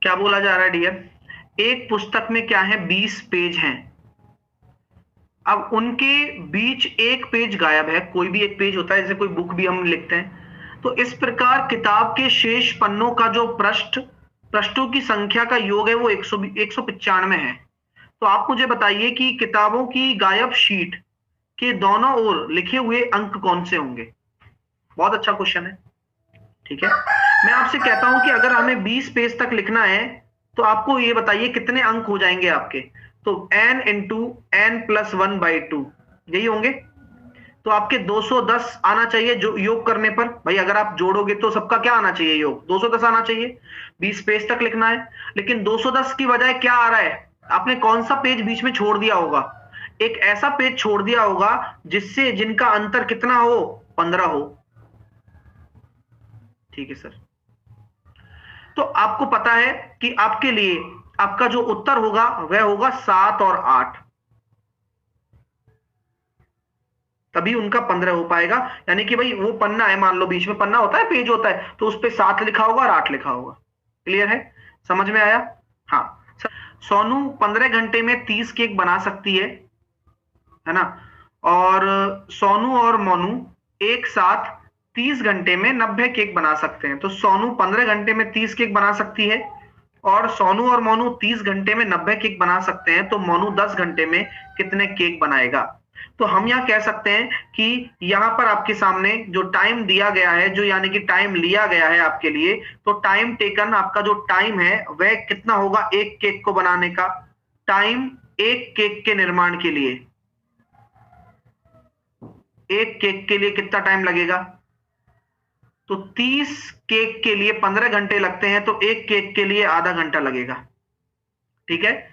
क्या बोला जा रहा है डियर? एक पुस्तक में क्या है, 20 पेज हैं। अब उनके बीच एक पेज गायब है, कोई भी एक पेज होता है, जैसे कोई बुक भी हम लिखते हैं। तो इस प्रकार किताब के शेष पन्नों का जो पृष्ठों की संख्या का योग है वो 195 है। तो आप मुझे बताइए कि किताबों की गायब शीट के दोनों ओर लिखे हुए अंक कौन से होंगे? बहुत अच्छा क्वेश्चन है। ठीक है, मैं आपसे कहता हूं कि अगर हमें 20 पेज तक लिखना है तो आपको ये बताइए कितने अंक हो जाएंगे आपके। तो n इंटू एन प्लस 1/2 यही होंगे। तो आपके 210 आना चाहिए जो योग करने पर। भाई अगर आप जोड़ोगे तो सबका क्या आना चाहिए, योग 210 आना चाहिए। 20 पेज तक लिखना है, लेकिन 210 की बजाय क्या आ रहा है? आपने कौन सा पेज बीच में छोड़ दिया होगा? एक ऐसा पेज छोड़ दिया होगा जिनका अंतर कितना हो, 15 हो। ठीक है सर। तो आपको पता है कि आपके लिए आपका जो उत्तर होगा वह होगा 7 और 8, तभी उनका 15 हो पाएगा। यानी कि भाई वो पन्ना है, मान लो बीच में पन्ना होता है, पेज होता है, तो उस पर 7 लिखा होगा और 8 लिखा होगा। क्लियर है? समझ में आया? हाँ सर। सोनू 15 घंटे में 30 केक बना सकती है ना? और सोनू और मोनू एक साथ 30 घंटे में 90 केक बना सकते हैं। तो सोनू 15 घंटे में 30 केक बना सकती है और सोनू और मोनू 30 घंटे में 90 केक बना सकते हैं। तो मोनू 10 घंटे में कितने केक बनाएगा? तो हम यहां कह सकते हैं कि यहां पर आपके सामने जो टाइम दिया गया है, जो यानी कि टाइम लिया गया है आपके लिए, तो टाइम टेकन, आपका जो टाइम है वह कितना होगा एक केक को बनाने का? टाइम एक केक के निर्माण के लिए, एक केक के लिए कितना टाइम लगेगा? तो 30 केक के लिए 15 घंटे लगते हैं, तो एक केक के लिए आधा घंटा लगेगा। ठीक है।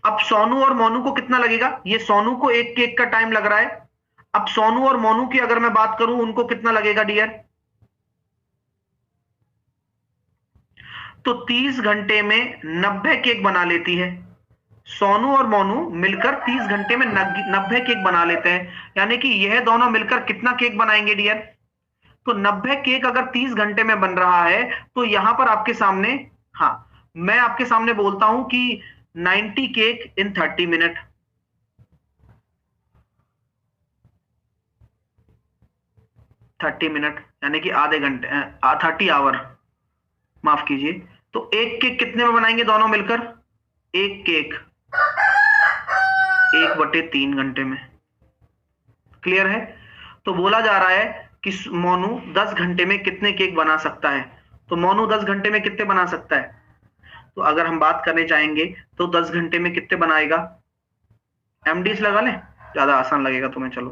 अब सोनू और मोनू को कितना लगेगा? ये सोनू को एक केक का टाइम लग रहा है। अब सोनू और मोनू की अगर मैं बात करूं, उनको कितना लगेगा डियर? तो 30 घंटे में 90 केक बना लेती है। सोनू और मोनू मिलकर 30 घंटे में 90 केक बना लेते हैं। यानी कि यह दोनों मिलकर कितना केक बनाएंगे डियर? तो 90 केक अगर 30 घंटे में बन रहा है, तो यहां पर आपके सामने, हाँ, मैं आपके सामने बोलता हूं कि 90 केक इन 30 मिनट। 30 मिनट यानी कि आधे घंटे, 30 आवर, माफ कीजिए। तो एक केक कितने में बनाएंगे दोनों मिलकर? एक केक 1/3 घंटे में। क्लियर है? तो बोला जा रहा है कि मोनू 10 घंटे में कितने केक बना सकता है। तो मोनू 10 घंटे में कितने बना सकता है? तो अगर हम बात करने चाहेंगे तो 10 घंटे में कितने बनाएगा? एमडीएस लगा लें, ज्यादा आसान लगेगा तुम्हें। चलो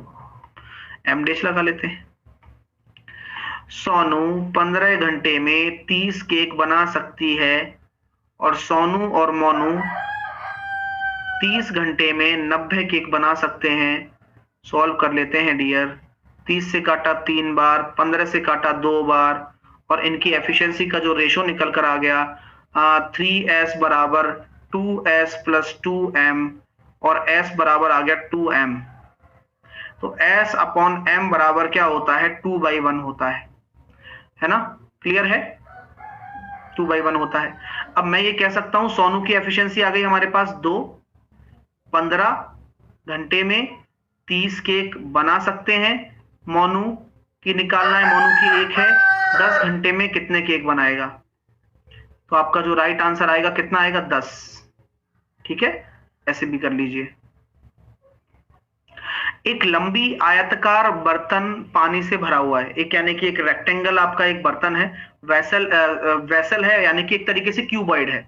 एमडीएस लगा लेते हैं। सोनू 15 घंटे में 30 केक बना सकती है और सोनू और मोनू 30 घंटे में 90 केक बना सकते हैं। सॉल्व कर लेते हैं डियर। 30 से काटा 3 बार, 15 से काटा 2 बार, और इनकी एफिशिएंसी का जो रेशो निकल कर आ गया 3s बराबर 2s प्लस 2m, और s बराबर आ गया 2m। तो s अपॉन m बराबर क्या होता है? 2/1 होता है ना? क्लियर है? 2/1 होता है। अब मैं ये कह सकता हूं सोनू की एफिशिएंसी आ गई हमारे पास 2। 15 घंटे में 30 केक बना सकते हैं। मोनू की निकालना है, मोनू की 1 है। 10 घंटे में कितने केक बनाएगा? तो आपका जो राइट आंसर आएगा कितना आएगा? 10। ठीक है, ऐसे भी कर लीजिए। एक लंबी आयताकार बर्तन पानी से भरा हुआ है। एक यानी कि एक रेक्टेंगल आपका एक बर्तन है, वेसल है, यानी कि एक तरीके से क्यूबॉइड है।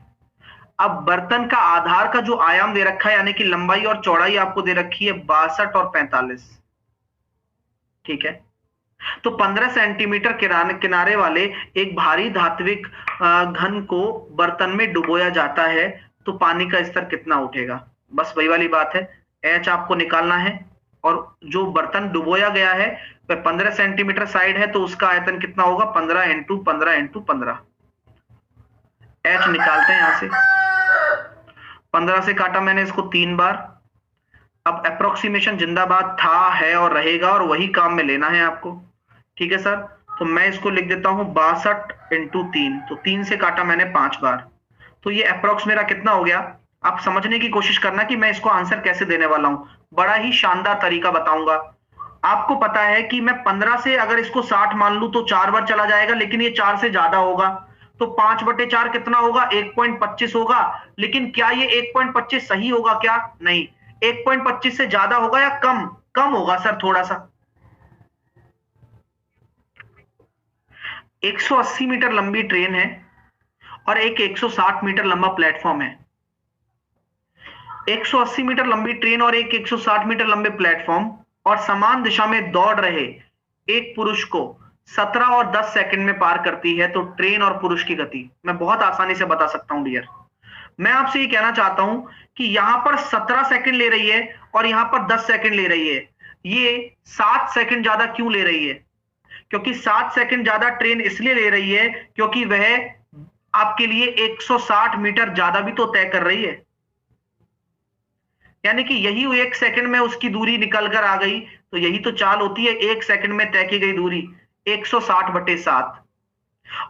अब बर्तन का आधार का जो आयाम दे रखा है, यानी कि लंबाई और चौड़ाई आपको दे रखी है 62 और 45। ठीक है। तो 15 सेंटीमीटर किनारे वाले एक भारी धात्विक घन को बर्तन में डुबोया जाता है, तो पानी का स्तर कितना उठेगा? बस वही वाली बात है, एच आपको निकालना है, और जो बर्तन डुबोया गया है वह 15 सेंटीमीटर साइड है, तो उसका आयतन कितना होगा? 15 इंटू 15 इंटू 15। एच निकालते हैं यहां से। 15 से काटा मैंने इसको 3 बार। अब अप्रोक्सीमेशन जिंदाबाद था, है और रहेगा, और वही काम में लेना है आपको। ठीक है सर। तो मैं इसको लिख देता हूं 62 इंटू 3। तो 3 से काटा मैंने 5 बार। तो ये अप्रोक्स मेरा कितना हो गया, आप समझने की कोशिश करना कि मैं इसको आंसर कैसे देने वाला हूं। बड़ा ही शानदार तरीका बताऊंगा। आपको पता है कि मैं 15 से अगर इसको 60 मान लूं तो 4 बार चला जाएगा, लेकिन ये 4 से ज्यादा होगा, तो 5/4 कितना होगा, 1.25 होगा। लेकिन क्या ये 1.25 सही होगा क्या? नहीं, 1.25 से ज्यादा होगा या कम? कम होगा सर थोड़ा सा। 180 मीटर लंबी ट्रेन है और एक 160 मीटर लंबा प्लेटफॉर्म है। 180 मीटर लंबी ट्रेन और एक 160 मीटर लंबे प्लेटफॉर्म और समान दिशा में दौड़ रहे एक पुरुष को 17 और 10 सेकंड में पार करती है, तो ट्रेन और पुरुष की गति मैं बहुत आसानी से बता सकता हूं डियर। मैं आपसे ये कहना चाहता हूं कि यहां पर 17 सेकंड ले रही है और यहां पर 10 सेकंड ले रही है। ये 7 सेकंड ज्यादा क्यों ले रही है? क्योंकि 7 सेकंड ज्यादा ट्रेन इसलिए ले रही है क्योंकि वह आपके लिए 160 मीटर ज्यादा भी तो तय कर रही है। यानी कि यही 1 सेकंड में उसकी दूरी निकल कर आ गई, तो यही तो चाल होती है 1 सेकंड में तय की गई दूरी 160/7।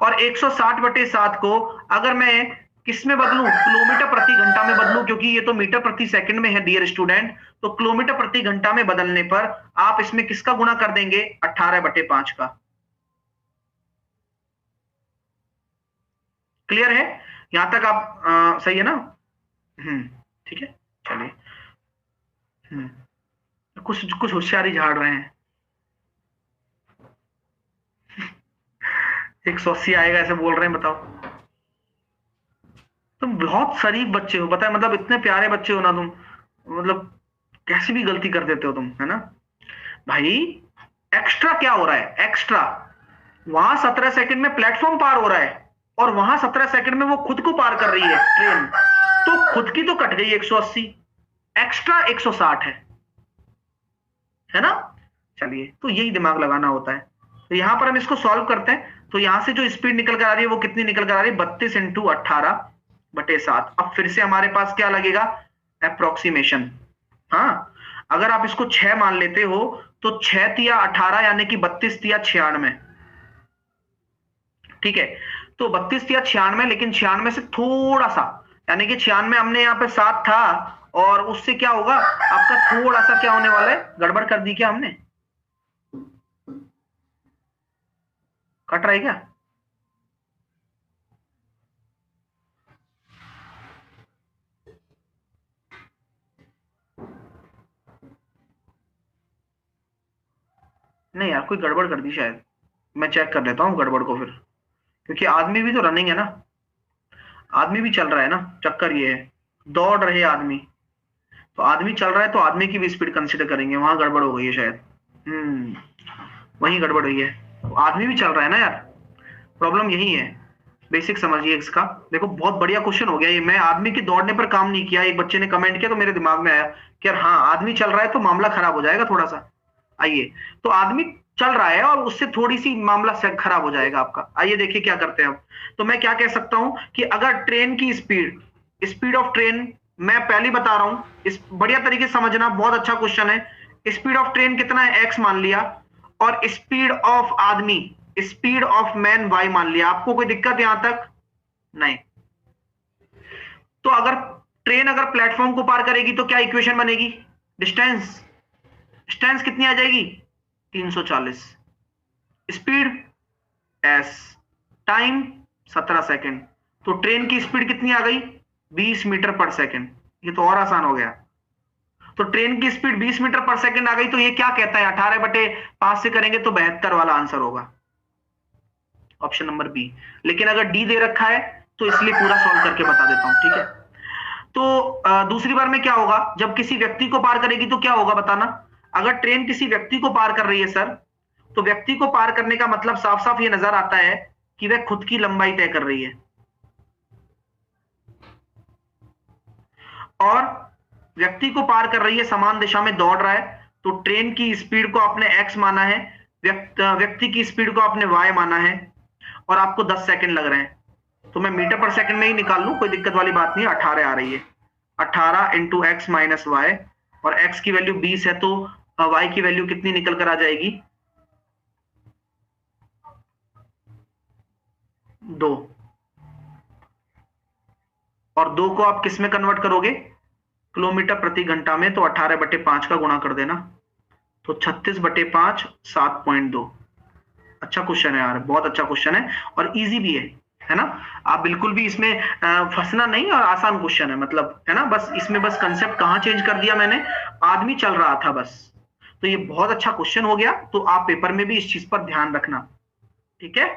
और 160/7 को अगर मैं किस में बदलूं, किलोमीटर प्रति घंटा में बदलूं, क्योंकि ये तो मीटर प्रति सेकंड में है डियर स्टूडेंट, तो किलोमीटर प्रति घंटा में बदलने पर आप इसमें किसका गुणा कर देंगे, 18/5 का। क्लियर है यहां तक? आप सही है ना? ठीक है, चलिए। कुछ कुछ होशियारी झाड़ रहे हैं। 180 आएगा ऐसे बोल रहे हैं, बताओ। तुम बहुत शरीफ बच्चे हो, पता है, मतलब इतने प्यारे बच्चे हो ना तुम, मतलब कैसी भी गलती कर देते हो तुम, है ना भाई। एक्स्ट्रा क्या हो रहा है, एक्स्ट्रा वहां 17 सेकंड में प्लेटफॉर्म पार हो रहा है और वहां 17 सेकंड में वो खुद को पार कर रही है ट्रेन, तो खुद की तो कट गई 180, एक्स्ट्रा 160 है ना। चलिए, तो यही दिमाग लगाना होता है। तो यहां पर हम इसको सॉल्व करते हैं, तो यहां से जो स्पीड निकल कर आ रही है वो कितनी निकल कर आ रही है, 32 × 18/7। अब फिर से हमारे पास क्या लगेगा, अप्रोक्सीमेशन। हाँ, अगर आप इसको 6 मान लेते हो तो 6 तिया 18 यानी कि 32 तिया 96। ठीक है, तो 32 तिया 96, लेकिन 96 से थोड़ा सा, यानी कि 96 हमने यहाँ पे 7 था और उससे क्या होगा आपका, थोड़ा सा क्या होने वाला है, गड़बड़ कर दी क्या हमने, कट रहा है क्या? नहीं यार, कोई गड़बड़ कर दी शायद, मैं चेक कर लेता हूं गड़बड़ को फिर, क्योंकि आदमी भी तो रनिंग है ना, आदमी भी चल रहा है ना। चक्कर ये है, दौड़ रहे आदमी, तो आदमी चल रहा है तो आदमी की भी स्पीड कंसीडर करेंगे, वहां गड़बड़ हो गई है शायद। वहीं गड़बड़ हुई है, तो आदमी भी चल रहा है ना यार, प्रॉब्लम यही है। बेसिक समझिए इसका, देखो बहुत बढ़िया क्वेश्चन हो गया ये। मैं आदमी के दौड़ने पर काम नहीं किया, एक बच्चे ने कमेंट किया तो मेरे दिमाग में आया कि यार हाँ, आदमी चल रहा है तो मामला खराब हो जाएगा थोड़ा सा। आइए, तो आदमी चल रहा है और उससे थोड़ी सी मामला खराब हो जाएगा आपका। आइए देखिए क्या करते हैं हम। तो मैं क्या कह सकता हूं कि अगर ट्रेन की स्पीड, स्पीड ऑफ ट्रेन, मैं पहले बता रहा हूं, इस बढ़िया तरीके से समझना, बहुत अच्छा क्वेश्चन है। स्पीड ऑफ ट्रेन कितना है, x मान लिया, और स्पीड ऑफ आदमी, स्पीड ऑफ मैन y मान लिया। आपको कोई दिक्कत यहां तक? नहीं। तो अगर ट्रेन अगर प्लेटफॉर्म को पार करेगी तो क्या इक्वेशन बनेगी, डिस्टेंस, डिस्टेंस कितनी आ जाएगी, 340, स्पीड s, टाइम 17 सेकंड, तो ट्रेन की स्पीड कितनी आ गई, 20 मीटर पर सेकंड। ये तो और आसान हो गया। तो ट्रेन की स्पीड 20 मीटर पर सेकंड आ गई, तो ये क्या कहता है, 18/5 से करेंगे तो 72 वाला आंसर होगा, ऑप्शन नंबर बी। लेकिन अगर डी दे रखा है तो इसलिए पूरा सॉल्व करके बता देता हूं, ठीक है। तो दूसरी बार में क्या होगा, जब किसी व्यक्ति को पार करेगी तो क्या होगा बताना। अगर ट्रेन किसी व्यक्ति को पार कर रही है सर, तो व्यक्ति को पार करने का मतलब साफ साफ ये नजर आता है कि वह खुद की लंबाई तय कर रही है, और व्यक्ति को पार कर रही है, समान दिशा में दौड़ रहा है, तो ट्रेन की स्पीड को आपने x माना है, व्यक्ति की स्पीड को आपने y माना है, और आपको 10 सेकंड लग रहे हैं। तो मैं मीटर पर सेकंड में ही निकाल लूं, कोई दिक्कत वाली बात नहीं है। 18 आ रही है, 18 × x - y, और x की वैल्यू 20 है, तो y की वैल्यू कितनी निकल कर आ जाएगी, 2। और 2 को आप किस में कन्वर्ट करोगे? किलोमीटर प्रति घंटा में। तो 18/5 का गुणा कर देना, तो 36/5 7.2। अच्छा क्वेश्चन है यार, बहुत अच्छा क्वेश्चन है और इजी भी है ना। आप बिल्कुल भी इसमें फंसना नहीं, और आसान क्वेश्चन है, मतलब है ना। बस इसमें बस कंसेप्ट कहाँ चेंज कर दिया मैंने, आदमी चल रहा था बस। तो ये बहुत अच्छा क्वेश्चन हो गया, तो आप पेपर में भी इस चीज पर ध्यान रखना, ठीक है।